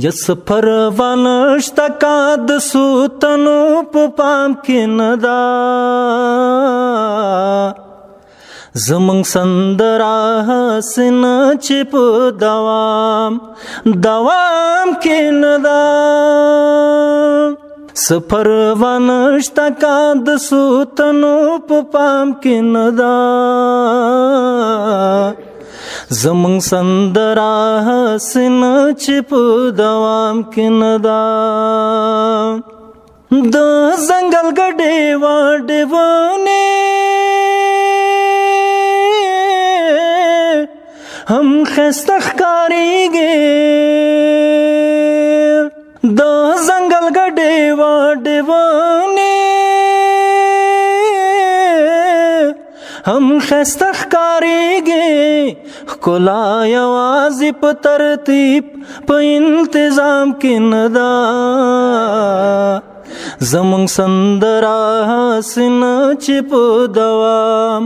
یس پروانشتا کا د سوتنو په پام کې ندا زمون سندرا حسن چې په دوام کې ندا سفر ونشتا کا د سوتنو په پام کې ندا زمون سندرا حسن چې په دوام کې ندا د زنګل ګډې واډې ونه هم خسته ښکارېږي د زنګل ګډې واډې ونه هم خسته ښکارېږي ښکلا یوازې په ترتیب په انتظام کې ندا زمون سندرا حسن چې په دوام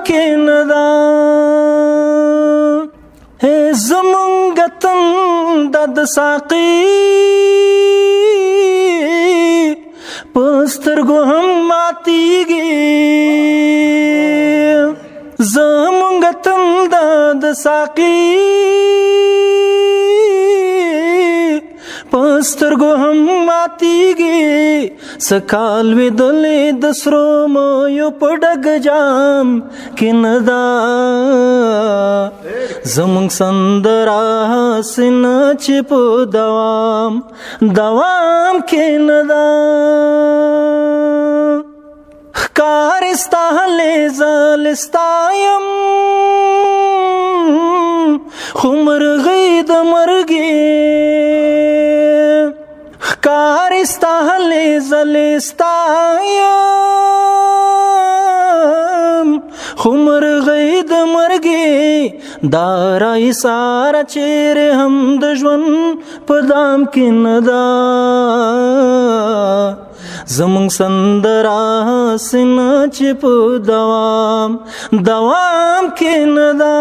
کې ندا زمونږ تند د ساقي په سترګو هم ماتېږي زمونږ تند د ساقي په سترګو هم ماتېږي سکال ویدلې د سرو مویو په ډګ جام کې ندا زمونږ سندرا حسن چې په دوام کې ندا ښکارستا زلستایم خو مرغۍ د مرګې ښکارستا زلستایم خو مرغۍ د مرګې دا رایساره چیرې هم د ژوند په دام کې ندا زمون سندرا حسن چې په دوام کې ندا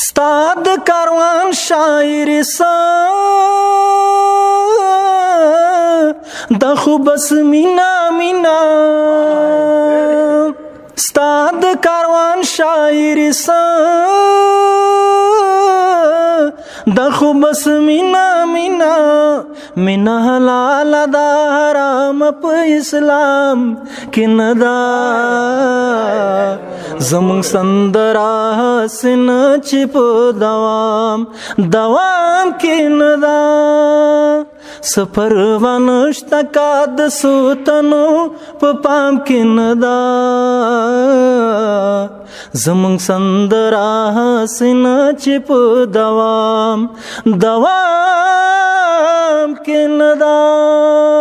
ستا د کاروان شاعر سا د خو بس مینا ستا د کاروان شاعر سا د خو بس مینا حلال دا حرام په اسلام کې ندا زمون سندرا حسن چې په دوام کې ندا سفر ونشتا کا د سوتنو په پام کې ندا زمون سندرا حسن چې په دوام کې ندا